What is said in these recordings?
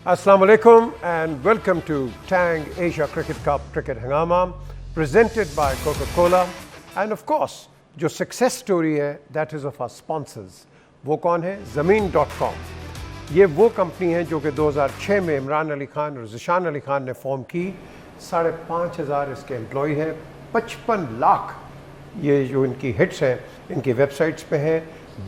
Assalamu alaikum and welcome to Tang Asia Cricket Cup Cricket Hangama presented by Coca-Cola and of course जो success story है that is of our sponsors. वो कौन है? ज़मीन.com। ये वो company है जो कि 2006 में इमरान अली खान और ज़िशान अली खान ने फॉर्म की। 5,500 इसके एम्प्लॉय हैं, 55 लाख ये जो इनकी हिट्स हैं इनकी वेबसाइट्स पे हैं,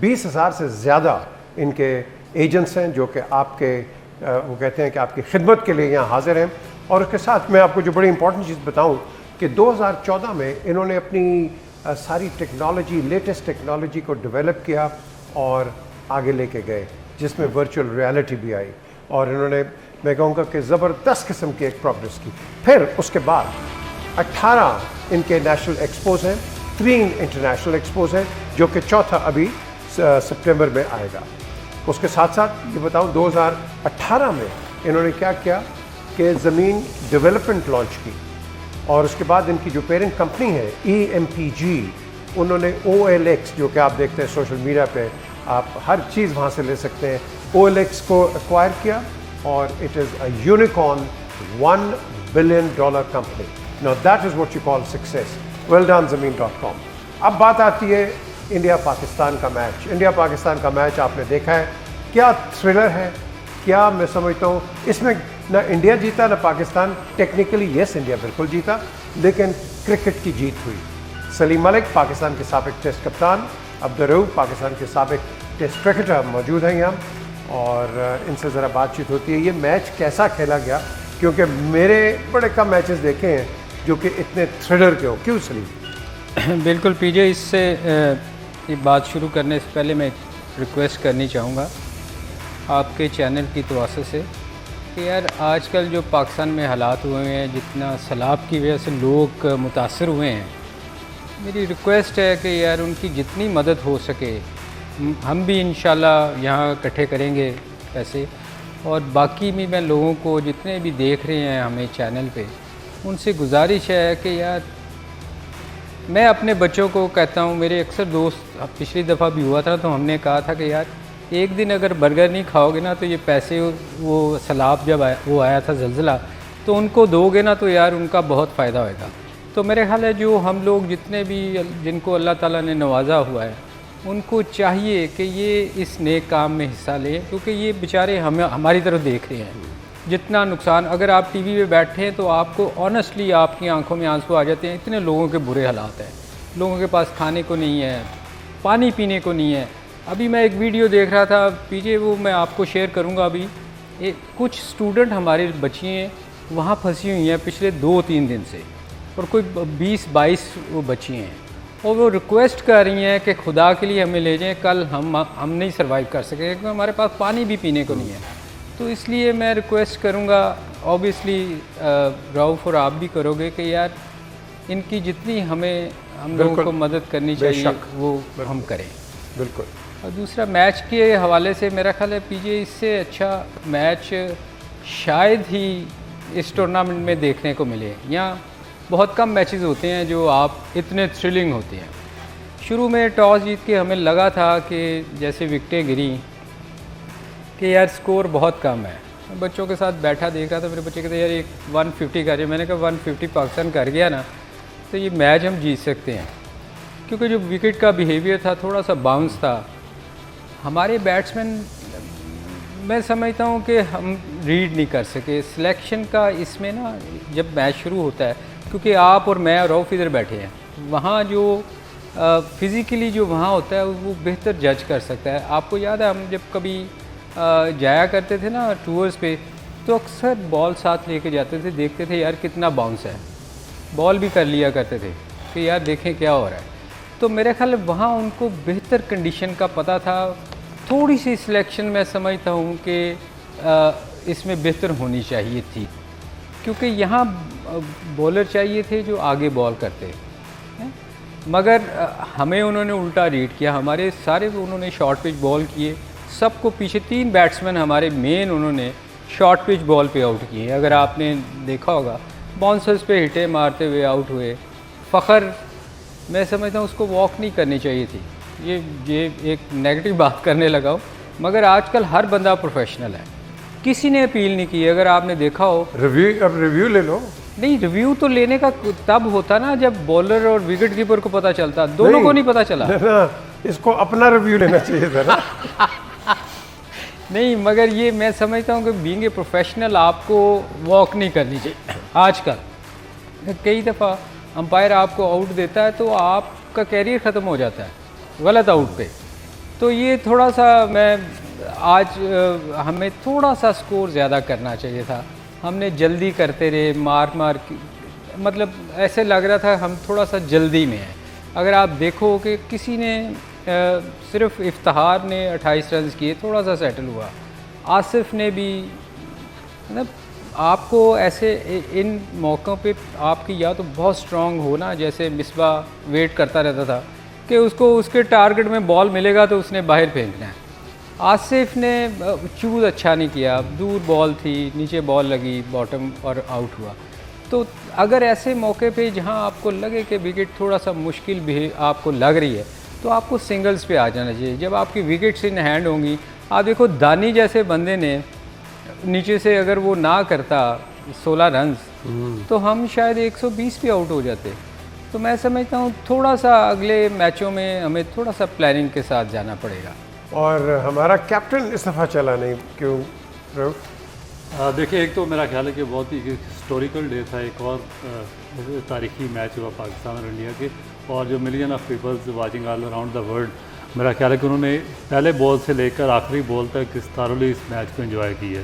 20,000 से ज़्यादा इनके एजेंट्स हैं जो कि आपके वो कहते हैं कि आपकी खिदमत के लिए यहाँ हाजिर हैं। और उसके साथ मैं आपको जो बड़ी इंपॉर्टेंट चीज़ बताऊँ कि 2014 में इन्होंने अपनी सारी टेक्नोलॉजी, लेटेस्ट टेक्नोलॉजी को डेवलप किया और आगे लेके गए, जिसमें वर्चुअल रियलिटी भी आई और इन्होंने, मैं कहूँगा कि ज़बरदस्त किस्म की एक प्रोग्रेस की। फिर उसके बाद 18 इनके नेशनल एक्सपोज हैं, 3 इंटरनेशनल एक्सपोज हैं, जो कि चौथा अभी सितंबर में आएगा। उसके साथ साथ ये बताऊँ 2018 में इन्होंने क्या किया कि ज़मीन डेवलपमेंट लॉन्च की और उसके बाद इनकी जो पेरेंट कंपनी है EMPG, उन्होंने OLX, जो कि आप देखते हैं सोशल मीडिया पे, आप हर चीज़ वहाँ से ले सकते हैं, OLX को एक्वायर किया और it is a unicorn $1 billion company. Now that is what you call success. Well done ज़मीन.com। अब बात आती है इंडिया पाकिस्तान का मैच। इंडिया पाकिस्तान का मैच आपने देखा है, क्या थ्रिलर है, क्या मैं समझता हूँ इसमें ना इंडिया जीता ना पाकिस्तान। टेक्निकली यस इंडिया बिल्कुल जीता, लेकिन क्रिकेट की जीत हुई। सलीम मलिक पाकिस्तान के साबिक टेस्ट कप्तान, अब्दुल रऊफ पाकिस्तान के साबिक टेस्ट क्रिकेटर मौजूद हैं यहाँ और इनसे ज़रा बातचीत होती है। ये मैच कैसा खेला गया, क्योंकि मेरे बड़े कम मैचेस देखे हैं जो कि इतने थ्रिलर के हो। क्यों सलीम? बिल्कुल पीजे, इससे ये बात शुरू करने से पहले मैं रिक्वेस्ट करनी चाहूँगा आपके चैनल की तवज्जो से कि यार आजकल जो पाकिस्तान में हालात हुए हैं, जितना सैलाब की वजह से लोग मुतासर हुए हैं, मेरी रिक्वेस्ट है कि यार उनकी जितनी मदद हो सके हम भी इंशाल्लाह यहाँ इकट्ठे करेंगे पैसे। और बाकी भी मैं लोगों को जितने भी देख रहे हैं हमें चैनल पे, उनसे गुजारिश है कि यार मैं अपने बच्चों को कहता हूँ, मेरे अक्सर दोस्त, पिछली दफ़ा भी हुआ था तो हमने कहा था कि यार एक दिन अगर बर्गर नहीं खाओगे ना तो ये पैसे, वो सैलाब जब आया था ज़लज़ला, तो उनको दोगे ना तो यार उनका बहुत फ़ायदा होगा। तो मेरे ख्याल है जो हम लोग जितने भी जिनको अल्लाह ताला ने नवाजा हुआ है उनको चाहिए कि ये इस नेक काम में हिस्सा लें, क्योंकि ये बेचारे हमारी तरफ देख रहे हैं। जितना नुकसान, अगर आप टीवी पे बैठे हैं तो आपको ऑनेस्टली आपकी आंखों में आंसू आ जाते हैं। इतने लोगों के बुरे हालात हैं, लोगों के पास खाने को नहीं है, पानी पीने को नहीं है। अभी मैं एक वीडियो देख रहा था पीछे, वो मैं आपको शेयर करूंगा अभी। कुछ स्टूडेंट हमारी बच्चियाँ वहाँ फंसी हुई हैं पिछले 2-3 दिन से, और कोई 20-22 वो बच्चियाँ हैं और वो रिक्वेस्ट कर रही हैं कि खुदा के लिए हमें ले जाएं, कल हम नहीं सर्वाइव कर सकेंगे क्योंकि हमारे पास पानी भी पीने को नहीं है। तो इसलिए मैं रिक्वेस्ट करूँगा, ऑब्वियसली रऊफ़ और आप भी करोगे कि यार इनकी जितनी हम लोगों को मदद करनी चाहिए वो हम करें। बिल्कुल। और दूसरा, मैच के हवाले से मेरा ख्याल है पीजे इससे अच्छा मैच शायद ही इस टूर्नामेंट में देखने को मिले। यहाँ बहुत कम मैचेस होते हैं जो आप इतने थ्रिलिंग होते हैं। शुरू में टॉस जीत के हमें लगा था कि जैसे विकटें गिरी कि यार स्कोर बहुत कम है। मैं बच्चों के साथ बैठा देख रहा था, मेरे बच्चे कहते यार एक 150 कर रहे। मैंने कहा 150 पाकिस्तान कर गया ना तो ये मैच हम जीत सकते हैं, क्योंकि जो विकेट का बिहेवियर था थोड़ा सा बाउंस था। हमारे बैट्समैन, मैं समझता हूँ कि हम रीड नहीं कर सके सिलेक्शन का इसमें ना, जब मैच शुरू होता है, क्योंकि आप और मैं और रऊफ़ इधर बैठे हैं, वहाँ जो फिज़िकली जो वहाँ होता है वो बेहतर जज कर सकता है। आपको याद है हम जब कभी जाया करते थे ना टूर्स पे, तो अक्सर बॉल साथ लेके जाते थे, देखते थे यार कितना बाउंस है, बॉल भी कर लिया करते थे कि यार देखें क्या हो रहा है। तो मेरे ख्याल वहाँ उनको बेहतर कंडीशन का पता था। थोड़ी सी सिलेक्शन मैं समझता हूँ कि इसमें बेहतर होनी चाहिए थी, क्योंकि यहाँ बॉलर चाहिए थे जो आगे बॉल करते हैं, मगर हमें उन्होंने उल्टा रीड किया। हमारे सारे उन्होंने शॉर्ट पिच बॉल किए, सबको पीछे 3 बैट्समैन हमारे मेन उन्होंने शॉर्ट पिच बॉल पे आउट किए। अगर आपने देखा होगा बाउंसर्स पे हिटे मारते हुए आउट हुए। फ़खर, मैं समझता हूँ उसको वॉक नहीं करनी चाहिए थी। ये एक नेगेटिव बात करने लगा हूँ, मगर आजकल हर बंदा प्रोफेशनल है। किसी ने अपील नहीं की। अगर आपने देखा हो, अब रिव्यू ले लो। नहीं, रिव्यू तो लेने का तब होता ना जब बॉलर और विकेट कीपर को पता चलता, दोनों को नहीं पता चला ना, इसको अपना रिव्यू लेना चाहिए था ना। नहीं, मगर ये मैं समझता हूँ कि बीइंग ए प्रोफेशनल आपको वॉक नहीं करनी चाहिए। आजकल कई दफ़ा अंपायर आपको आउट देता है तो आपका कैरियर ख़त्म हो जाता है गलत आउट पे। तो ये थोड़ा सा आज हमें थोड़ा सा स्कोर ज़्यादा करना चाहिए था। हमने जल्दी करते रहे, मार मतलब ऐसे लग रहा था हम थोड़ा सा जल्दी में हैं। अगर आप देखो कि किसी ने सिर्फ इफ्तिहार ने 28 रन किए, थोड़ा सा सेटल हुआ। आसिफ ने भी, मतलब आपको ऐसे इन मौक़ों पे आपकी या तो बहुत स्ट्रांग हो ना, जैसे मिसबाह वेट करता रहता था कि उसको उसके टारगेट में बॉल मिलेगा तो उसने बाहर फेंकना है। आसिफ ने चूज़ अच्छा नहीं किया, दूर बॉल थी, नीचे बॉल लगी बॉटम और आउट हुआ। तो अगर ऐसे मौके पे जहां आपको लगे कि विकेट थोड़ा सा मुश्किल भी आपको लग रही है तो आपको सिंगल्स पे आ जाना चाहिए। जब आपकी विकेट्स इन हैंड होंगी, आप देखो दानी जैसे बंदे ने नीचे से अगर वो ना करता 16 रन तो हम शायद 120 पे आउट हो जाते। तो मैं समझता हूँ थोड़ा सा अगले मैचों में हमें थोड़ा सा प्लानिंग के साथ जाना पड़ेगा। और हमारा कैप्टन इस दफ़ा चला नहीं, क्यों रऊफ? देखिए, एक तो मेरा ख्याल है कि बहुत ही हिस्टोरिकल डे था। एक और तारीखी मैच हुआ पाकिस्तान और इंडिया के, और जो million of peoples watching all around the world, मेरा ख्याल है कि उन्होंने पहले बॉल से लेकर आखिरी बॉल तक इस थारोली इस मैच को एंजॉय की है।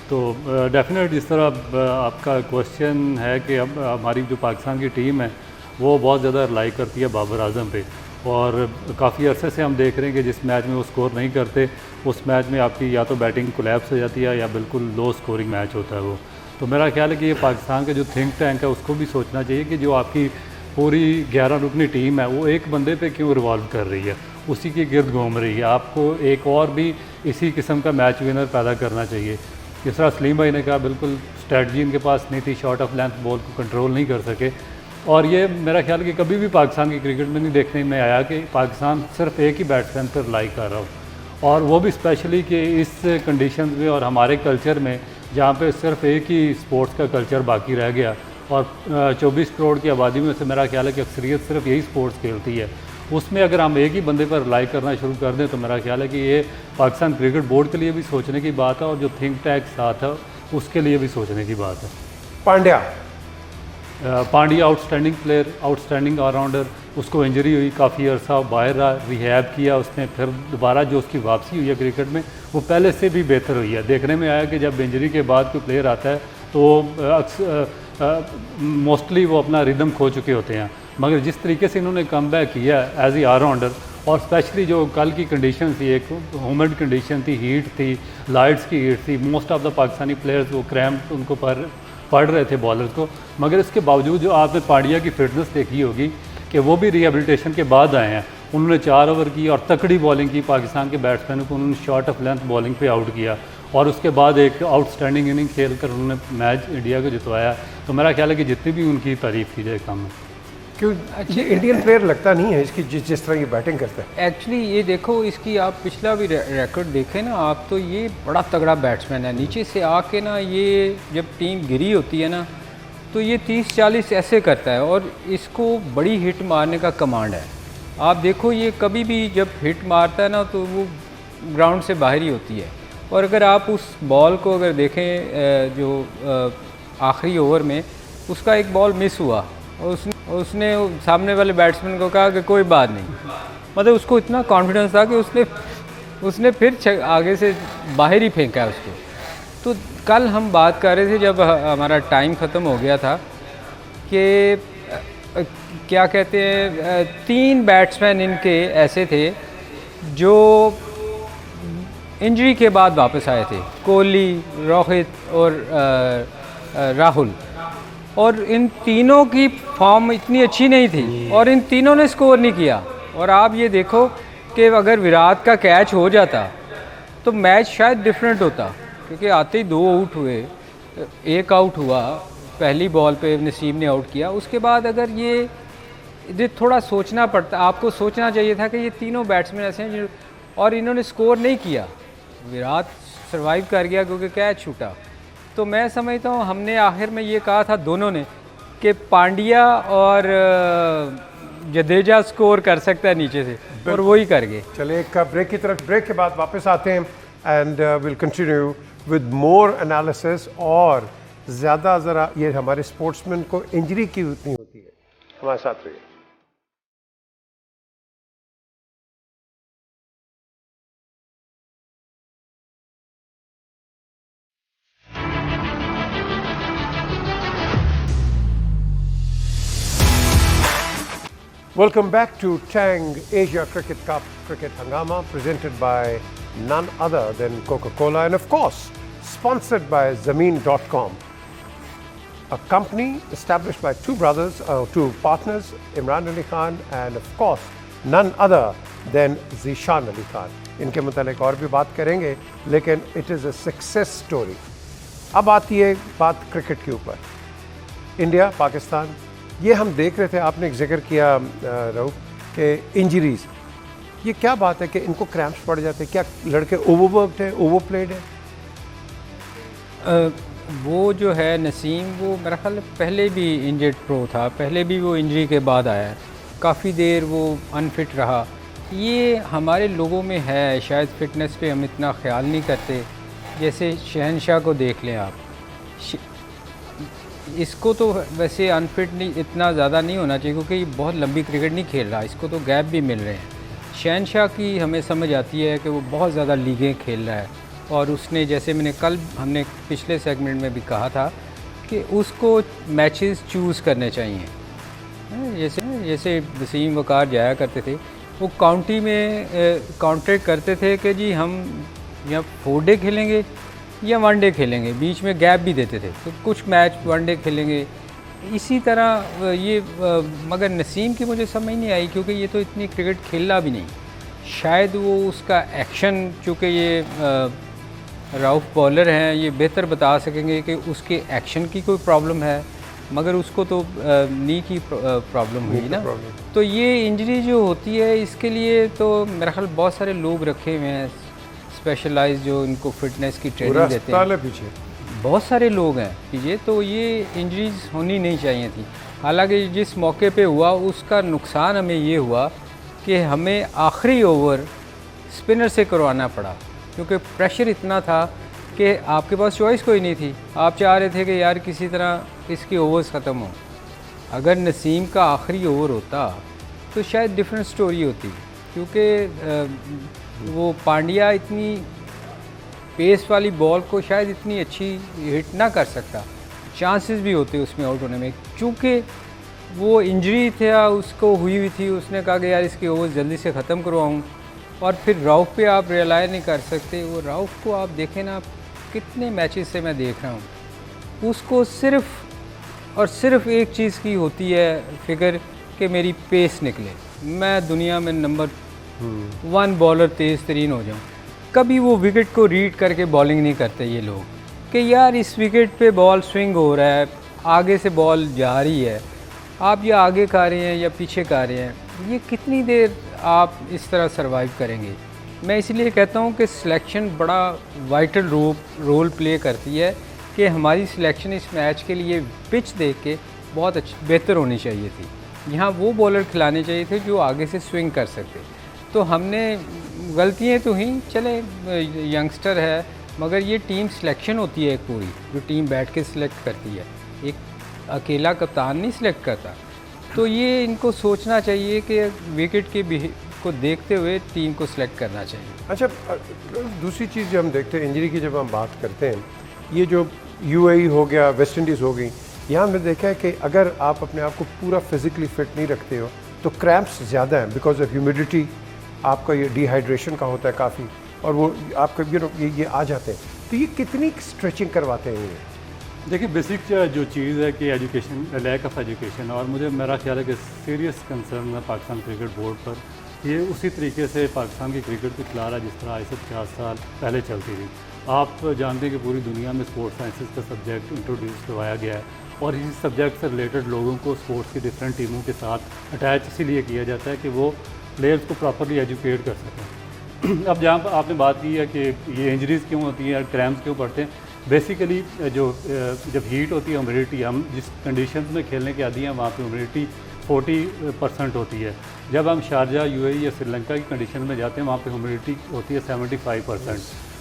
तो डेफिनेट जिस तरह आपका क्वेश्चन है कि अब हमारी जो पाकिस्तान की टीम है वो बहुत ज़्यादा रिलाई करती है बाबर आजम पे, और काफ़ी अरसे से हम देख रहे हैं कि जिस मैच में वो स्कोर नहीं करते उस मैच में आपकी या तो बैटिंग कोलैप्स हो जाती है या बिल्कुल लो स्कोरिंग मैच होता है वो। तो मेरा ख्याल है कि ये पाकिस्तान का जो थिंक टैंक है उसको भी सोचना चाहिए कि जो आपकी पूरी 11 रुकनी टीम है वो एक बंदे पे क्यों रिवॉल्व कर रही है, उसी के गिर्द घूम रही है। आपको एक और भी इसी किस्म का मैच विनर पैदा करना चाहिए। जिस तरह सलीम भाई ने कहा, बिल्कुल स्ट्रैटजी इनके पास नहीं थी, शॉर्ट ऑफ लेंथ बॉल को कंट्रोल नहीं कर सके। और ये मेरा ख्याल है कि कभी भी पाकिस्तान की क्रिकेट में नहीं देखने में आया कि पाकिस्तान सिर्फ एक ही बैट्समैन पर रिलाई कर रहा हो, और वो भी स्पेशली कि इस कंडीशन में और हमारे कल्चर में जहाँ पे सिर्फ एक ही स्पोर्ट्स का कल्चर बाकी रह गया, और 24 करोड़ की आबादी में से मेरा ख्याल है कि अक्सरियत सिर्फ यही स्पोर्ट्स खेलती है। उसमें अगर हम एक ही बंदे पर रिलाई करना शुरू कर दें तो मेरा ख्याल है कि ये पाकिस्तान क्रिकेट बोर्ड के लिए भी सोचने की बात है, और जो थिंक टैंक साथ है उसके लिए भी सोचने की बात है। Pandya outstanding player, outstanding allrounder. उसको इंजरी हुई, काफ़ी अर्सा बाहर रहा, रिहैब किया उसने, फिर दोबारा जो उसकी वापसी हुई है क्रिकेट में वो पहले से भी बेहतर हुई है। देखने में आया कि जब इंजरी के बाद कोई प्लेयर आता है तो मोस्टली वो अपना रिदम खो चुके होते हैं, मगर जिस तरीके से इन्होंने कम बैक किया एज ए ऑलराउंडर, और स्पेशली जो कल की कंडीशन थी, एक ह्यूमिड कंडीशन थी, हीट थी, लाइट्स की हीट थी, most of the Pakistani players वो क्रैम्प उनको पड़ रहे थे बॉलर्स को, मगर इसके बावजूद जो आपने पांड्या की फिटनेस देखी होगी कि वो भी रिहेबिलिटेशन के बाद आए हैं। उन्होंने 4 ओवर की और तकड़ी बॉलिंग की, पाकिस्तान के बैट्समैनों को उन्होंने शॉर्ट ऑफ लेंथ बॉलिंग पे आउट किया, और उसके बाद एक आउटस्टैंडिंग इनिंग खेल कर उन्होंने मैच इंडिया को जितवाया। तो मेरा ख्याल है कि जितनी भी उनकी तारीफ़ की जाए कम है। क्यों ये इंडियन प्लेयर लगता नहीं है इसकी, जिस तरह की बैटिंग करता है। एक्चुअली ये देखो, इसकी आप पिछला भी रिकॉर्ड देखें ना आप, तो ये बड़ा तगड़ा बैट्समैन है। नीचे से आके ना ये जब टीम गिरी होती है ना तो ये 30-40 ऐसे करता है, और इसको बड़ी हिट मारने का कमांड है। आप देखो ये कभी भी जब हिट मारता है ना तो वो ग्राउंड से बाहर ही होती है। और अगर आप उस बॉल को अगर देखें जो आखिरी ओवर में उसका एक बॉल मिस हुआ, और उसने सामने वाले बैट्समैन को कहा कि कोई बात नहीं, मतलब उसको इतना कॉन्फिडेंस था कि उसने फिर आगे से बाहर ही फेंका है उसको। तो कल हम बात कर रहे थे जब हमारा टाइम ख़त्म हो गया था कि क्या कहते हैं, 3 बैट्समैन इनके ऐसे थे जो इंजरी के बाद वापस आए थे, कोहली, रोहित और राहुल, और इन तीनों की फॉर्म इतनी अच्छी नहीं थी और इन तीनों ने स्कोर नहीं किया। और आप ये देखो कि अगर विराट का कैच हो जाता तो मैच शायद डिफरेंट होता, क्योंकि आते ही 2 आउट हुए, एक आउट हुआ पहली बॉल पे नसीम ने आउट किया। उसके बाद अगर ये थोड़ा सोचना पड़ता, आपको सोचना चाहिए था कि ये तीनों बैट्समैन ऐसे हैं और इन्होंने स्कोर नहीं किया। विराट सरवाइव कर गया क्योंकि कैच छूटा। तो मैं समझता हूँ हमने आखिर में ये कहा था दोनों ने कि पांड्या और जडेजा स्कोर कर सकता है नीचे से, और वही कर गए। चलिए एक ब्रेक की तरफ, ब्रेक के बाद वापस आते हैं and will continue with more analysis. और ज़्यादा ज़रा ये हमारे स्पोर्ट्समैन को इंजरी क्यों इतनी होती है, हमारे साथ रहिए। Welcome back to Tang Asia Cricket Cup Cricket Hangama, presented by none other than Coca-Cola and of course sponsored by Zameen.com, a company established by two brothers, two partners, Imran Ali Khan and of course none other than Zishan Ali Khan. इनके मुतालिक और भी बात करेंगे, लेकिन it is a success story. अब आती है बात क्रिकेट के ऊपर। इंडिया पाकिस्तान, ये हम देख रहे थे, आपने एक जिक्र किया रऊफ कि इंजरीज, ये क्या बात है कि इनको क्रैम्प्स पड़ जाते हैं? क्या लड़के ओवरवर्कड है, ओवरप्लेड है? वो जो है नसीम, वो मेरा ख्याल पहले भी इंजर्ड प्रो था, पहले भी वो इंजरी के बाद आया है, काफ़ी देर वो अनफिट रहा। ये हमारे लोगों में है, शायद फ़िटनेस पे हम इतना ख्याल नहीं करते। जैसे शहनशाह को देख लें आप, इसको तो वैसे अनफिट नहीं, इतना ज़्यादा नहीं होना चाहिए क्योंकि ये बहुत लंबी क्रिकेट नहीं खेल रहा, इसको तो गैप भी मिल रहे हैं। शहनशाह की हमें समझ आती है कि वो बहुत ज़्यादा लीगें खेल रहा है, और उसने, जैसे हमने पिछले सेगमेंट में भी कहा था कि उसको मैचेस चूज़ करने चाहिए। जैसे वसीम वकार जाया करते थे, वो काउंटी में कॉन्ट्रैक्ट करते थे कि जी हम या 4 डे खेलेंगे या 1 डे खेलेंगे, बीच में गैप भी देते थे, तो कुछ मैच 1 डे खेलेंगे। इसी तरह ये मगर नसीम की मुझे समझ नहीं आई क्योंकि ये तो इतनी क्रिकेट खेलना भी नहीं, शायद वो उसका एक्शन, चूँकि ये राउफ बॉलर हैं, ये बेहतर बता सकेंगे कि उसके एक्शन की कोई प्रॉब्लम है, मगर उसको तो नी की प्रॉब्लम हुई ना। तो ये इंजरी जो होती है, इसके लिए तो मेरा ख्याल बहुत सारे लोग रखे हुए हैं स्पेशलाइज जो इनको फिटनेस की ट्रेनिंग देते हैं, पीछे बहुत सारे लोग हैं पीछे। तो ये इंजरीज होनी नहीं चाहिए थी। हालांकि जिस मौके पे हुआ उसका नुकसान हमें ये हुआ कि हमें आखिरी ओवर स्पिनर से करवाना पड़ा, क्योंकि प्रेशर इतना था कि आपके पास चॉइस कोई नहीं थी। आप चाह रहे थे कि यार किसी तरह इसकी ओवर्स ख़त्म हो। अगर नसीम का आखिरी ओवर होता तो शायद डिफरेंट स्टोरी होती, क्योंकि वो पांड्या इतनी पेस वाली बॉल को शायद इतनी अच्छी हिट ना कर सकता, चांसेस भी होते उसमें आउट होने में। चूँकि वो इंजरी था, उसको हुई हुई थी, उसने कहा कि यार इसकी ओवर जल्दी से ख़त्म करवाऊँ, और फिर राउफ पे आप रिलाई नहीं कर सकते। वो राउफ को आप देखें ना, कितने मैचेस से मैं देख रहा हूँ, उसको सिर्फ़ और सिर्फ एक चीज़ की होती है फ़िक्र कि मेरी पेस निकले, मैं दुनिया में नंबर 1 बॉलर तेज़ तरीन हो जाऊँ। कभी वो विकेट को रीड करके बॉलिंग नहीं करते ये लोग कि यार इस विकेट पे बॉल स्विंग हो रहा है, आगे से बॉल जा रही है, आप या आगे खा रहे हैं या पीछे खा रहे हैं, ये कितनी देर आप इस तरह सरवाइव करेंगे। मैं इसलिए कहता हूँ कि सिलेक्शन बड़ा वाइटल रोल प्ले करती है कि हमारी सिलेक्शन इस मैच के लिए पिच देख के बहुत बेहतर होनी चाहिए थी। यहाँ वो बॉलर खिलाने चाहिए थे जो आगे से स्विंग कर सकते। तो हमने गलतियाँ तो ही, चले यंगस्टर है, मगर ये टीम सिलेक्शन होती है एक पूरी, जो टीम बैठ के सिलेक्ट करती है, एक अकेला कप्तान नहीं सिलेक्ट करता। तो ये इनको सोचना चाहिए कि विकेट के को देखते हुए टीम को सिलेक्ट करना चाहिए। अच्छा, दूसरी चीज़ जो हम देखते हैं इंजरी की, जब हम बात करते हैं, ये जो यूएई हो गया, वेस्ट इंडीज़ हो गई, यहाँ हमने देखा है कि अगर आप अपने आप को पूरा फिज़िकली फिट नहीं रखते हो तो क्रैम्प्स ज़्यादा हैं बिकॉज ऑफ ह्यूमिडिटी, आपका ये डिहाइड्रेशन का होता है काफ़ी, और वो आपका ये आ जाते हैं। तो ये कितनी स्ट्रेचिंग करवाते हैं ये? देखिए, बेसिक जो चीज़ है कि एजुकेशन, लैक ऑफ एजुकेशन, और मेरा ख्याल है कि सीरियस कंसर्न है पाकिस्तान क्रिकेट बोर्ड पर। ये उसी तरीके से पाकिस्तान की क्रिकेट को चला रहा है जिस तरह आज से 50 साल पहले चलती थी। आप जानते हैं कि पूरी दुनिया में स्पोर्ट्स साइंसेस का सब्जेक्ट इंट्रोड्यूस करवाया गया है, और इस सब्जेक्ट से रिलेटेड लोगों को स्पोर्ट्स की डिफरेंट टीमों के साथ अटैच इसीलिए किया जाता है कि वो प्लेयर्स को प्रॉपरली एजुकेट कर सकें। अब जहाँ पर आपने बात की है कि ये इंजरीज़ क्यों होती हैं, क्रैम्प्स क्यों पड़ते हैं, बेसिकली जो जब हीट होती है, ह्यूमिडिटी, हम जिस कंडीशंस में खेलने के आदी हैं वहाँ पे ह्यूमिडिटी 40% होती है। जब हम शारजा, यूएई या श्रीलंका की कंडीशन में जाते हैं वहाँ पे ह्यूमिडिटी होती है 75%।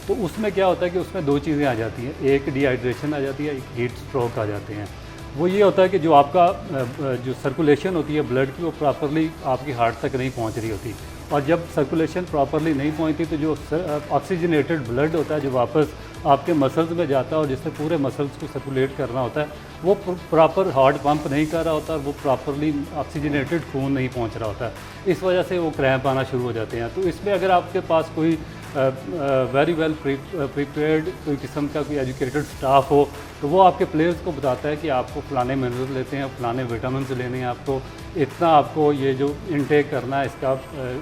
तो उसमें क्या होता है कि उसमें दो चीज़ें आ जाती हैं, एक डिहाइड्रेशन आ जाती है, एक हीट स्ट्रोक आ जाते हैं। वो ये होता है कि जो आपका जो सर्कुलेशन होती है ब्लड की, वो प्रॉपरली आपकी हार्ट तक नहीं पहुंच रही होती, और जब सर्कुलेशन प्रॉपरली नहीं पहुंचती तो जो ऑक्सीजनेटेड ब्लड होता है जो वापस आपके मसल्स में जाता है और जिससे पूरे मसल्स को सर्कुलेट करना होता है, वो प्रॉपर हार्ट पंप नहीं कर रहा होता और वो प्रॉपरली ऑक्सीजनेटेड खून नहीं पहुंच रहा होता। इस वजह से वो क्रैम्प आना शुरू हो जाते हैं। तो इसमें अगर आपके पास कोई वेरी वेल प्रिपेयर्ड कोई किस्म का कोई एजुकेटेड स्टाफ हो, तो वो आपके प्लेयर्स को बताता है कि आपको फलाने मिनरल्स लेते हैं, फलाने विटामिन लेने हैं, आपको इतना आपको ये जो इनटेक करना है इसका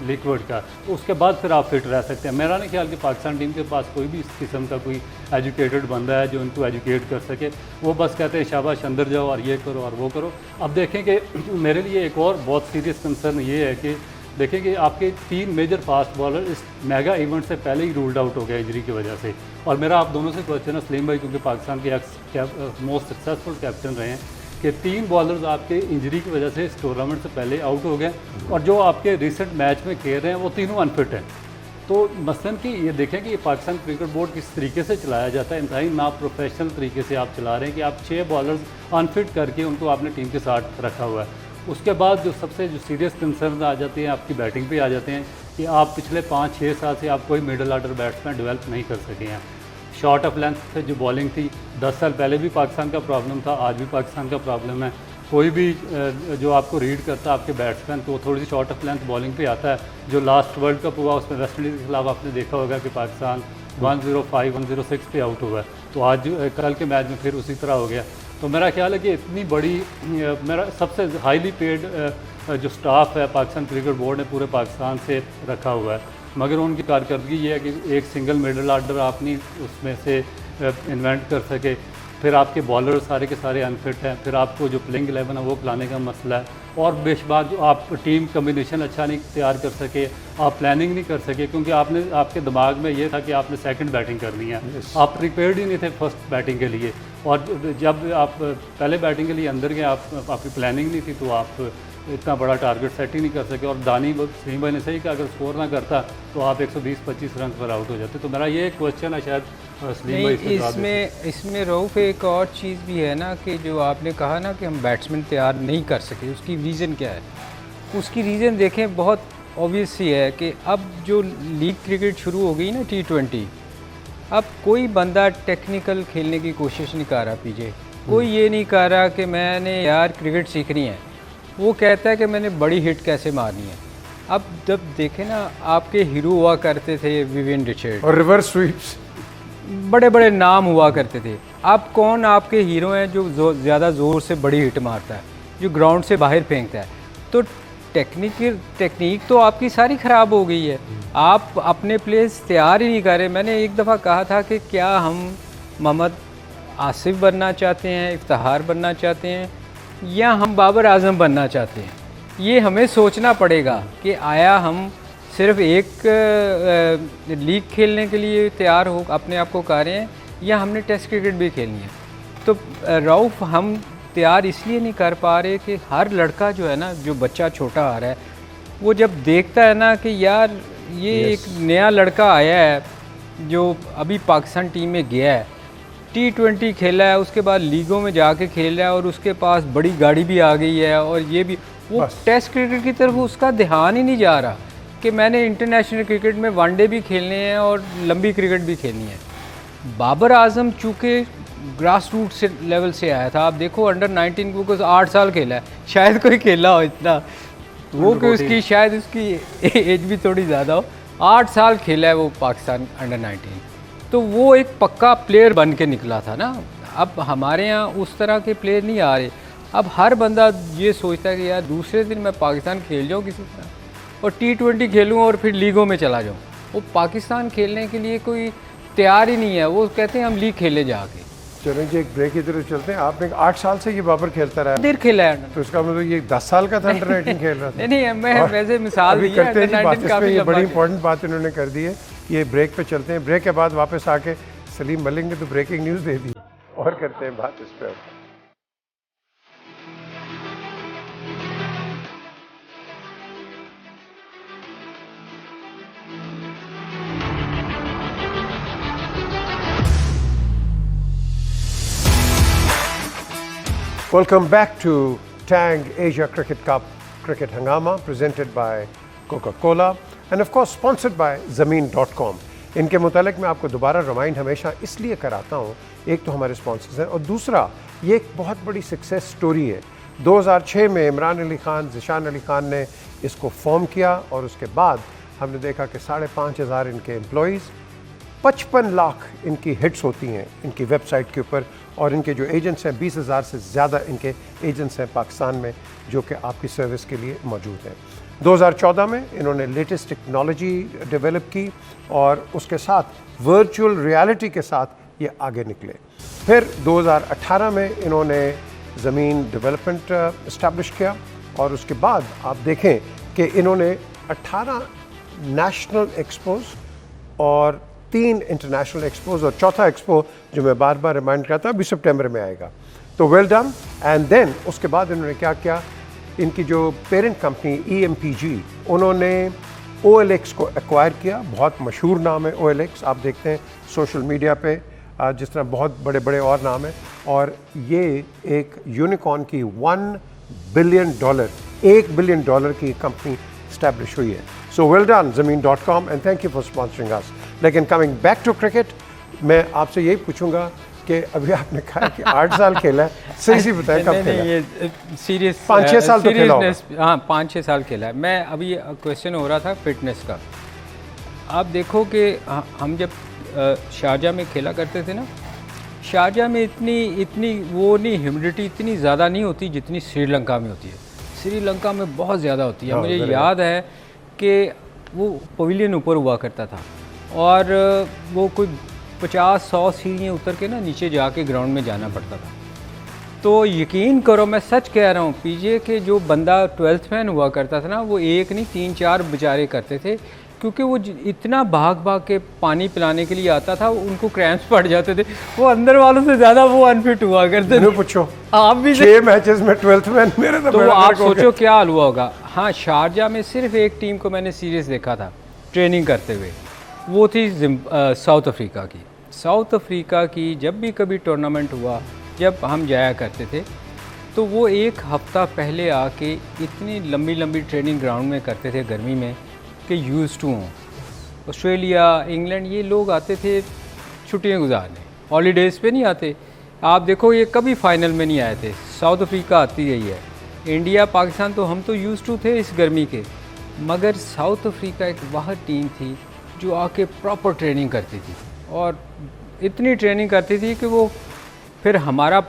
लिक्विड का, तो उसके बाद फिर आप फिट रह सकते हैं। मेरा नहीं ख्याल कि पाकिस्तान टीम के पास कोई भी इस किस्म का कोई एजुकेटेड बंदा है जो इनको एजुकेट कर सके। वो बस कहते हैं शाबाश अंदर जाओ और ये करो और वो करो। अब देखें कि मेरे लिए एक और बहुत सीरियस कंसर्न ये है कि देखें कि आपके 3 मेजर फास्ट बॉलर इस मेगा इवेंट से पहले ही रूल्ड आउट हो गया इंजरी की वजह से। और मेरा आप दोनों से क्वेश्चन है सलीम भाई, क्योंकि पाकिस्तान के मोस्ट सक्सेसफुल कैप्टन रहे हैं, कि 3 बॉलर्स आपके इंजरी की वजह से इस टूर्नामेंट से पहले आउट हो गए और जो आपके रिसेंट मैच में खेल रहे हैं वो तीनों अनफिट हैं। तो मसलन कि ये देखें कि ये पाकिस्तान क्रिकेट बोर्ड किस तरीके से चलाया जाता है, इंतहाई ना प्रोफेशनल तरीके से आप चला रहे हैं कि आप 6 बॉलर्स अनफिट करके उनको आपने टीम के साथ रखा हुआ है। उसके बाद जो सबसे सीरियस कंसर्न आ जाते हैं आपकी बैटिंग पे आ जाते हैं कि आप पिछले 5-6 साल से आप कोई मिडल ऑर्डर बैट्समैन डेवलप नहीं कर सके हैं। शॉर्ट ऑफ लेंथ पे जो बॉलिंग थी 10 साल पहले भी पाकिस्तान का प्रॉब्लम था, आज भी पाकिस्तान का प्रॉब्लम है। कोई भी जो आपको रीड करता है आपके बैट्समैन, तो थोड़ी सी शॉर्ट ऑफ लेंथ बॉलिंग पे आता है। जो लास्ट वर्ल्ड कप हुआ उसमें वेस्ट इंडीज़ के खिलाफ आपने देखा होगा कि पाकिस्तान 105-106 पे आउट हुआ है, तो आज कल के मैच में फिर उसी तरह हो गया। तो मेरा ख्याल है कि इतनी बड़ी मेरा सबसे हाईली पेड जो स्टाफ है पाकिस्तान क्रिकेट बोर्ड ने पूरे पाकिस्तान से रखा हुआ है, मगर उनकी कारकर्दगी ये है कि एक सिंगल मिडल ऑर्डर आप नहीं उसमें से इन्वेंट कर सके। फिर आपके बॉलर सारे के सारे अनफिट हैं, फिर आपको जो प्लेइंग 11 है वो खिलाने का मसला है, और बेशबाज जो आप टीम कम्बिनेशन अच्छा नहीं तैयार कर सके, आप प्लानिंग नहीं कर सके, क्योंकि आपके दिमाग में ये था कि आपने सेकंड बैटिंग करनी है। आप प्रिपेयर्ड ही नहीं थे फर्स्ट बैटिंग के लिए, और जब आप पहले बैटिंग के लिए अंदर गए आपकी प्लानिंग नहीं थी, तो आप इतना बड़ा टारगेट सेट ही नहीं कर सके। और सलीम भाई ने सही कहा, अगर स्कोर ना करता तो आप 120-25 रन पर आउट हो जाते। तो मेरा ये क्वेश्चन है, शायद सलीम भाई इसमें रऊफ़ एक और चीज़ भी है ना कि जो आपने कहा ना कि हम बैट्समैन तैयार नहीं कर सके, उसकी रीज़न क्या है? उसकी रीज़न देखें, बहुत ऑब्वियस ही है कि अब जो लीग क्रिकेट शुरू हो गई ना T20, अब कोई बंदा टेक्निकल खेलने की कोशिश नहीं कर रहा पीछे, कोई ये नहीं कर रहा कि मैंने यार क्रिकेट सीखनी है, वो कहता है कि मैंने बड़ी हिट कैसे मारनी है। अब जब देखें ना, आपके हीरो हुआ करते थे विवियन रिचर्ड और रिवर्स स्वीप्स, बड़े बड़े नाम हुआ करते थे। अब कौन आपके हीरो हैं जो ज़्यादा ज़ोर से बड़ी हिट मारता है, जो ग्राउंड से बाहर फेंकता है? तो टेक्निक तो आपकी सारी ख़राब हो गई है, आप अपने प्लेयर्स तैयार ही नहीं कर रहे। मैंने एक दफ़ा कहा था कि क्या हम मोहम्मद आसिफ बनना चाहते हैं, इफ्तिखार बनना चाहते हैं, या हम बाबर आजम बनना चाहते हैं? ये हमें सोचना पड़ेगा कि आया हम सिर्फ एक लीग खेलने के लिए तैयार हो अपने आप को कर रहे हैं, या हमने टेस्ट क्रिकेट भी खेलनी है? तो रऊफ़ हम तैयार इसलिए नहीं कर पा रहे कि हर लड़का जो है ना, जो बच्चा छोटा आ रहा है, वो जब देखता है ना कि यार ये एक नया लड़का आया है जो अभी पाकिस्तान टीम में गया है, T20 खेला है, उसके बाद लीगों में जाके खेल रहा है, और उसके पास बड़ी गाड़ी भी आ गई है, और ये भी वो टेस्ट क्रिकेट की तरफ उसका ध्यान ही नहीं जा रहा कि मैंने इंटरनेशनल क्रिकेट में वनडे भी खेलने हैं और लंबी क्रिकेट भी खेलनी है। बाबर आजम चूँकि ग्रास रूट से लेवल से आया था, आप देखो अंडर 19 को 8 साल खेला है, शायद कोई खेला हो इतना, वो कि उसकी शायद उसकी एज भी थोड़ी ज़्यादा हो, 8 साल खेला है वो पाकिस्तान अंडर 19, तो वो एक पक्का प्लेयर बन के निकला था ना। अब हमारे यहाँ उस तरह के प्लेयर नहीं आ रहे। अब हर बंदा ये सोचता है कि यार दूसरे दिन मैं पाकिस्तान खेल जाऊँ किसी तरह, और T20 खेलूँ और फिर लीगों में चला जाऊँ। वो पाकिस्तान खेलने के लिए कोई तैयार ही नहीं है, वो कहते हैं हम लीग खेले जाके। चलें जी, एक ब्रेक की तरफ चलते हैं। आपने 8 साल से ये बाबर खेलता रहा है, देर खेला है तो इसका मतलब ये 10 साल का था अंडर-19 खेल रहा था। नहीं नहीं, मैं वैसे मिसाल अभी दी है, करते हैं जी अंडर बात 19 इसमें, काफी ये लंबा बड़ी खेला। इंपॉर्टेंट बात इन्होंने कर दी है। ये ब्रेक पे चलते हैं, ब्रेक के बाद वापस आके सलीम मलिक ने तो ब्रेकिंग न्यूज़ दे दी और करते हैं बात इस पर। Welcome back to Tang Asia Cricket Cup Cricket Hangama, presented by Coca-Cola and of course sponsored by Zameen.com. इनके मुतालिक मैं आपको दोबारा रिमाइंड हमेशा इसलिए कराता हूँ, एक तो हमारे स्पॉन्सर्स हैं और दूसरा ये एक बहुत बड़ी सक्सेस स्टोरी है। 2006 में इमरान अली ख़ान, ज़िशान अली ख़ान ने इसको फॉर्म किया और उसके बाद हमने देखा कि 5,500 इनके एम्प्लॉइज़, 55 लाख इनकी हिट्स होती हैं इनकी वेबसाइट के ऊपर, और इनके जो एजेंट्स हैं 20,000 से ज़्यादा इनके एजेंट्स हैं पाकिस्तान में जो कि आपकी सर्विस के लिए मौजूद हैं। 2014 में इन्होंने लेटेस्ट टेक्नोलॉजी डेवलप की और उसके साथ वर्चुअल रियलिटी के साथ ये आगे निकले। फिर 2018 में इन्होंने ज़मीन डेवलपमेंट इस्टेब्लिश किया और उसके बाद आप देखें कि इन्होंने 18 नेशनल एक्सपोज और 3 इंटरनेशनल एक्सपोज और चौथा एक्सपो जो मैं बार बार रिमाइंड करता हूँ अभी सितंबर में आएगा, तो वेल डन। एंड देन उसके बाद इन्होंने क्या किया, इनकी जो पेरेंट कंपनी EMPG, उन्होंने OLX को एक्वायर किया। बहुत मशहूर नाम है OLX, आप देखते हैं सोशल मीडिया पे जिस तरह बहुत बड़े बड़े और नाम हैं, और ये एक यूनिकॉर्न की $1 बिलियन $1 बिलियन की कंपनी स्टैब्लिश हुई है। So well done Zameen.com and thank you for sponsoring us. लेकिन कमिंग बैक टू क्रिकेट, मैं आपसे यही पूछूंगा कि अभी आपने कहा कि 8 साल खेला है, सही से बताएं कब खेला? ये सीरियस 5-6 साल तो खेला होगा। हाँ 5-6 साल खेला है। मैं अभी क्वेश्चन हो रहा था फिटनेस का। आप देखो कि हम जब शारजा में खेला करते थे ना, शारजा में इतनी वो नहीं, ह्यूमिडिटी इतनी ज़्यादा नहीं होती जितनी श्रीलंका में होती है। श्रीलंका में बहुत ज़्यादा होती है। मुझे याद है कि वो पवेलियन ऊपर हुआ करता था और वो कोई 50-100 सीढ़ियाँ उतर के ना नीचे जाके ग्राउंड में जाना पड़ता था। तो यकीन करो, मैं सच कह रहा हूँ, पीजे के जो बंदा 12th मैन हुआ करता था ना, वो एक नहीं 3-4 बेचारे करते थे, क्योंकि वो इतना भाग भाग के पानी पिलाने के लिए आता था, उनको क्रैम्प्स पड़ जाते थे। वो अंदर वालों से ज़्यादा वो अनफिट हुआ करते थे। पूछो आप भी 6 मैचेस में 12th मैन मेरे तो आप सोचो क्या हाल हुआ होगा। हाँ, शारजा में सिर्फ एक टीम को मैंने सीरीज देखा था ट्रेनिंग करते हुए, वो थी साउथ अफ्रीका की। साउथ अफ्रीका की जब भी कभी टूर्नामेंट हुआ, जब हम जाया करते थे, तो वो एक हफ़्ता पहले आके इतनी लंबी लंबी ट्रेनिंग ग्राउंड में करते थे गर्मी में कि यूज़ टू हों। ऑस्ट्रेलिया, इंग्लैंड, ये लोग आते थे छुट्टियां गुजारने, हॉलीडेज़ पे नहीं आते। आप देखो ये कभी फाइनल में नहीं आए थे। साउथ अफ्रीका आती रही है, इंडिया, पाकिस्तान तो हम तो यूज़ टू थे इस गर्मी के, मगर साउथ अफ्रीका एक वह टीम थी जो आके प्रॉपर ट्रेनिंग करती थी, और इतनी ट्रेनिंग करती थी कि वो फिर हमारा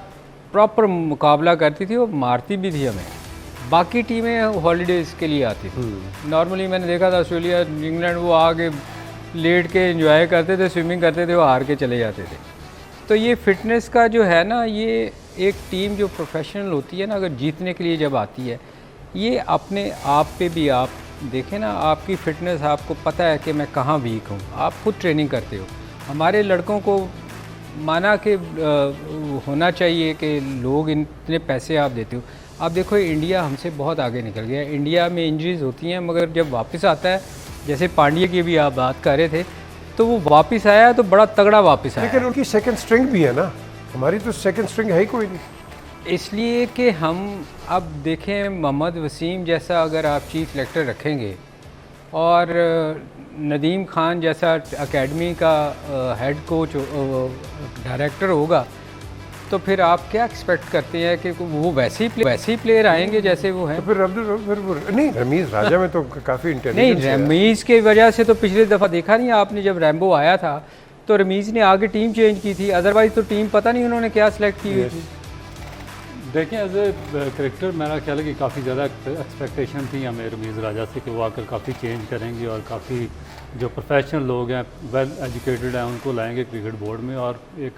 प्रॉपर मुकाबला करती थी और मारती भी थी हमें। बाकी टीमें हॉलीडेज़ के लिए आती थी। नॉर्मली मैंने देखा था ऑस्ट्रेलिया, इंग्लैंड, वो आगे लेट के एंजॉय करते थे, स्विमिंग करते थे, वो हार के चले जाते थे। तो ये फिटनेस का जो है ना, ये एक टीम जो प्रोफेशनल होती है ना, अगर जीतने के लिए जब आती है, ये अपने आप पे भी आप देखें ना, आपकी फ़िटनेस आपको पता है कि मैं कहाँ वीक हूँ, आप खुद ट्रेनिंग करते हो। हमारे लड़कों को माना कि होना चाहिए कि लोग इतने पैसे आप देते हो। आप देखो इंडिया हमसे बहुत आगे निकल गया। इंडिया में इंजरीज होती हैं, मगर जब वापस आता है, जैसे पांड्या की भी आप बात कर रहे थे, तो वो वापस आया तो बड़ा तगड़ा वापस आया। लेकिन उनकी सेकंड स्ट्रिंग भी है ना, हमारी तो सेकंड स्ट्रिंग है ही कोई नहीं। इसलिए कि हम अब देखें, मोहम्मद वसीम जैसा अगर आप चीफ सेलेक्टर रखेंगे और नदीम खान जैसा एकेडमी का हेड कोच डायरेक्टर होगा, तो फिर आप क्या एक्सपेक्ट करते हैं कि वो वैसे ही प्लेयर आएंगे जैसे वो हैं? तो फिर नहीं, रमीज़ राजा में तो काफ़ी इंटेलिजेंस नहीं, रमीज़ की वजह से तो पिछली दफ़ा देखा नहीं आपने, जब रैम्बो आया था तो रमीज़ ने आगे टीम चेंज की थी, अदरवाइज़ तो टीम पता नहीं उन्होंने क्या सिलेक्ट की हुई थी। देखें, एज ए क्रिकेटर मेरा ख्याल है कि काफ़ी ज़्यादा एक्सपेक्टेशन थी हमें रमीज़ राजा से कि वो आकर काफ़ी चेंज करेंगे और काफ़ी जो प्रोफेशनल लोग हैं, वेल एजुकेटेड हैं, उनको लाएंगे क्रिकेट बोर्ड में और एक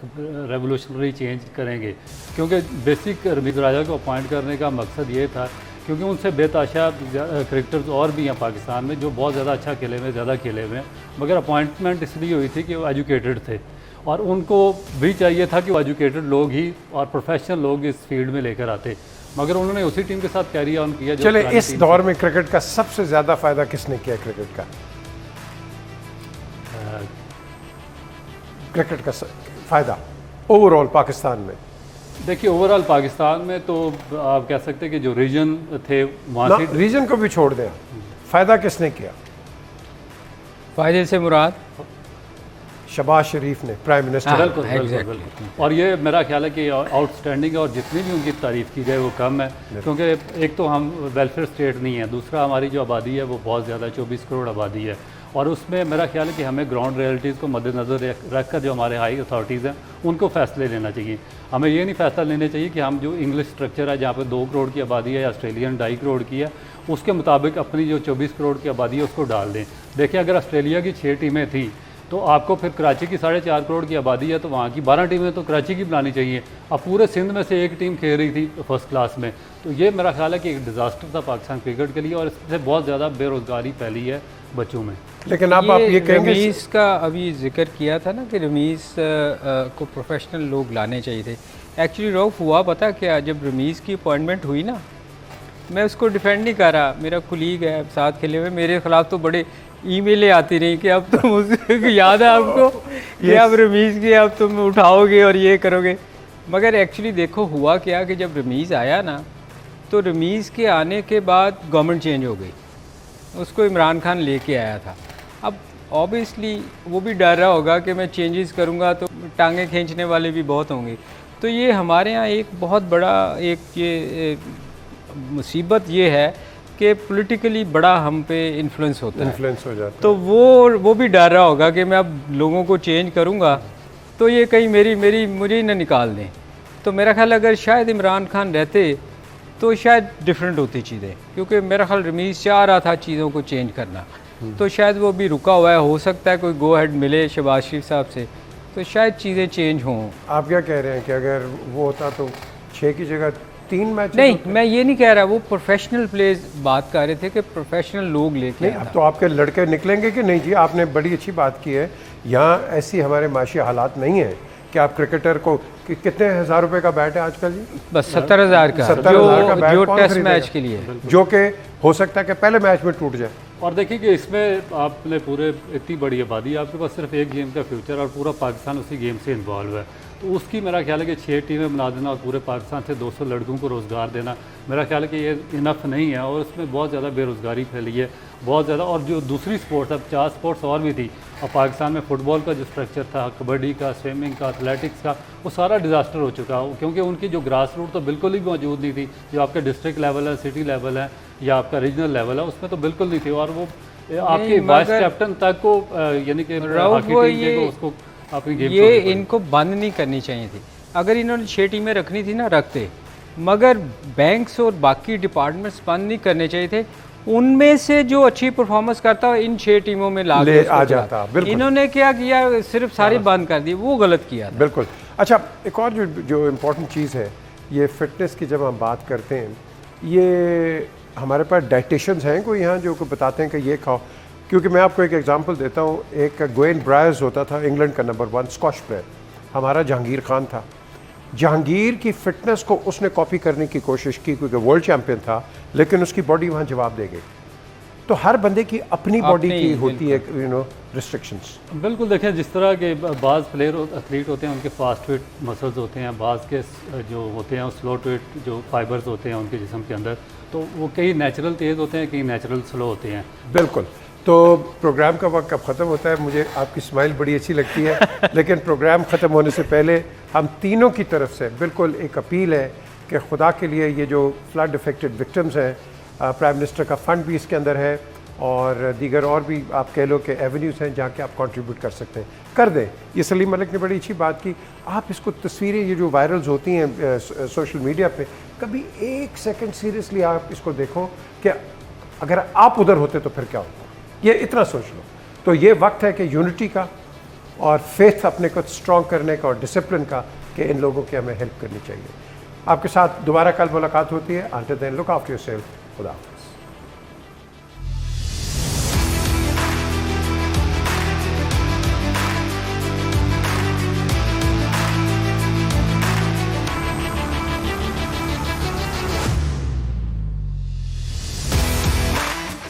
रेवोल्यूशनरी चेंज करेंगे। क्योंकि बेसिक रमीज़ राजा को अपॉइंट करने का मकसद ये था क्योंकि उनसे बेताशा क्रिकेटर्स और भी हैं पाकिस्तान में जो बहुत ज़्यादा अच्छा खेले हुए, ज़्यादा खेले हुए हैं, मगर अपॉइंटमेंट इसलिए हुई थी कि वो एजुकेटेड थे और उनको भी चाहिए था कि वो एजुकेटेड लोग ही और प्रोफेशनल लोग इस फील्ड में लेकर आते, मगर उन्होंने उसी टीम के साथ कैरी ऑन किया। चले, इस दौर में क्रिकेट का सबसे ज़्यादा फ़ायदा किसने किया? क्रिकेट का फ़ायदा ओवरऑल पाकिस्तान में? देखिए, ओवरऑल पाकिस्तान में तो आप कह सकते हैं कि जो रीजन थे वहाँ से, रीजन को भी छोड़ दें, फ़ायदा किसने किया? फ़ायदे से मुराद शहबाज शरीफ ने, प्राइम मिनिस्टर। बिल्कुल बिल्कुल। और ये मेरा ख्याल है कि आउटस्टैंडिंग है और जितनी भी उनकी तारीफ़ की जाए वो कम है, क्योंकि एक तो हम वेलफेयर स्टेट नहीं है, दूसरा हमारी जो आबादी है वो बहुत ज़्यादा 24 करोड़ आबादी है और उसमें मेरा ख्याल है कि हमें ग्राउंड रियलिटीज़ को मद्देनज़र रखकर जो हमारे हाई अथॉरिटीज़ हैं उनको फ़ैसले लेना चाहिए। हमें ये नहीं फ़ैसला लेने चाहिए कि हम जो इंग्लिश स्ट्रक्चर है जहाँ पे 2 करोड़ की आबादी है या ऑस्ट्रेलियन 2.5 करोड़ की है उसके मुताबिक अपनी जो 24 करोड़ की आबादी है उसको डाल दें। देखिए, अगर ऑस्ट्रेलिया की 6 टीमें थी तो आपको फिर कराची की 4.5 करोड़ की आबादी है तो वहाँ की 12 टीमें तो कराची की बनानी चाहिए। अब पूरे सिंध में से एक टीम खेल रही थी फर्स्ट क्लास में, तो ये मेरा ख्याल है कि एक डिज़ास्टर था पाकिस्तान क्रिकेट के लिए और इससे बहुत ज़्यादा बेरोज़गारी फैली है बच्चों में। लेकिन अब आप ये कहेंगे, रमीज़ का अभी जिक्र किया था ना कि रमीज़ को प्रोफेशनल लोग लाने चाहिए थे। एक्चुअली रऊफ़ हुआ पता क्या, जब रमीज़ की अपॉइंटमेंट हुई ना, मैं उसको डिफेंड नहीं कर रहा, मेरा कुलीग है साथ खेले हुए, मेरे ख़िलाफ़ तो बड़े ईमेलें आती रही कि अब तुम मुझे याद है आपको कि अब रमीज़ की अब तुम उठाओगे और ये करोगे। मगर एक्चुअली देखो हुआ क्या कि जब रमीज़ आया ना तो रमीज़ के आने के बाद गवर्नमेंट चेंज हो गई, उसको इमरान खान लेके आया था। अब ऑब्वियसली वो भी डर रहा होगा कि मैं चेंजेस करूँगा तो टांगें खींचने वाले भी बहुत होंगे। तो ये हमारे यहाँ एक बहुत बड़ा एक ये मुसीबत ये है कि पॉलिटिकली बड़ा हम पे इन्फ्लुएंस होता है, इन्फ्लुएंस हो जाता है। तो वो भी डर रहा होगा कि मैं अब लोगों को चेंज करूँगा तो ये कहीं मुझे ही ना निकाल दें। तो मेरा ख्याल अगर शायद इमरान खान रहते तो शायद डिफरेंट होती चीज़ें, क्योंकि मेरा ख्याल रमीज़ चाह रहा था चीज़ों को चेंज करना, तो शायद वो भी रुका हुआ है। हो सकता है कोई गो हेड मिले शहबाज शरीफ साहब से तो शायद चीज़ें चेंज हों। आप क्या कह रहे हैं कि अगर वो होता तो 6 की जगह 3 मैच? नहीं, मैं ये नहीं कह रहा, वो प्रोफेशनल प्लेयर्स बात कर रहे थे कि प्रोफेशनल लोग लेके नहीं, अब तो आपके लड़के निकलेंगे कि नहीं? जी, आपने बड़ी अच्छी बात की है। यहाँ ऐसी हमारे माशी हालात नहीं है कि आप क्रिकेटर को कितने हज़ार रुपए का बैट है आजकल जी? बस 70,000 का, 70,000 का बैट जो कौन टेस्ट खरीदेगा? मैच के लिए, जो कि हो सकता है कि पहले मैच में टूट जाए। और देखिए कि इसमें आपने पूरे इतनी बड़ी आबादी, आपके पास सिर्फ एक गेम का फ्यूचर और पूरा पाकिस्तान उसी गेम से इन्वॉल्व है, तो उसकी मेरा ख्याल है कि 6 टीमें बना देना और पूरे पाकिस्तान से 200 लड़कों को रोज़गार देना, मेरा ख्याल है कि ये इनफ नहीं है और उसमें बहुत ज़्यादा बेरोज़गारी फैली है, बहुत ज़्यादा। और जो दूसरी स्पोर्ट्स, अब 4 स्पोर्ट्स और भी थी और पाकिस्तान में फुटबॉल का जो स्ट्रक्चर था, कबड्डी का, स्विमिंग का, एथलेटिक्स का, वो सारा डिज़ास्टर हो चुका है, क्योंकि उनकी जो ग्रास रूट तो बिल्कुल ही मौजूद नहीं थी। जो आपका डिस्ट्रिक्ट लेवल है, सिटी लेवल है या आपका रीजनल लेवल है, उसमें तो बिल्कुल नहीं थी। और वो आपके वाइस कैप्टन तक को यानी कि हॉकी टीम को उसको अपनी गेम ये इनको बंद नहीं करनी चाहिए थी। अगर इन्होंने 6 टीमें रखनी थी ना, रखते, मगर बैंक्स और बाकी डिपार्टमेंट्स बंद नहीं करने चाहिए थे। उनमें से जो अच्छी परफॉर्मेंस करता इन 6 टीमों में ला आ जाता। इन्होंने क्या किया, सिर्फ सारी बंद कर दी, वो गलत किया था। बिल्कुल। अच्छा, एक और जो इम्पोर्टेंट चीज़ है, ये फिटनेस की जब हम बात करते हैं, ये हमारे पास डाइटिशियंस हैं कोई यहाँ जो को बताते हैं कि ये खाओ? क्योंकि मैं आपको एक एग्जांपल देता हूँ। एक ग्वेन ब्रायर्स होता था इंग्लैंड का नंबर 1 स्कॉश प्लेयर, हमारा जहांगीर खान था। जहांगीर की फ़िटनेस को उसने कॉपी करने की कोशिश की क्योंकि वर्ल्ड चैम्पियन था, लेकिन उसकी बॉडी वहाँ जवाब दे गई। तो हर बंदे की अपनी बॉडी की होती है रिस्ट्रिक्शंस। बिल्कुल। देखें, जिस तरह के बाज़ प्लेयर एथलीट होते हैं उनके फास्ट ट्विट मसल्स होते हैं, बाज़ के जो होते हैं स्लो ट्विट जो फाइबर्स होते हैं उनके जिस्म के अंदर, तो वो कई नेचुरल तेज़ होते हैं, कई नेचुरल स्लो होते हैं। बिल्कुल। तो प्रोग्राम का वक्त कब ख़त्म होता है? मुझे आपकी स्माइल बड़ी अच्छी लगती है लेकिन प्रोग्राम ख़त्म होने से पहले हम तीनों की तरफ से बिल्कुल एक अपील है कि खुदा के लिए ये जो फ्लड अफेक्टेड विक्टिम्स हैं, प्राइम मिनिस्टर का फ़ंड भी इसके अंदर है और दीगर और भी आप कह लो कि एवेन्यूज़ हैं जहाँ के आप कंट्रीब्यूट कर सकते हैं, कर दें। ये सलीम मलिक ने बड़ी अच्छी बात की। आप इसको तस्वीरें ये जो वायरल्स होती हैं सोशल मीडिया पे, कभी 1 सेकंड सीरियसली आप इसको देखो कि अगर आप उधर होते तो फिर क्या होता, ये इतना सोच लो। तो ये वक्त है कि यूनिटी का और फेथ अपने को स्ट्रॉन्ग करने का और डिसिप्लिन का, कि इन लोगों की हमें हेल्प करनी चाहिए। आपके साथ दोबारा कल मुलाकात होती है। Until then look after yourself. खुदा हाफ़िज़।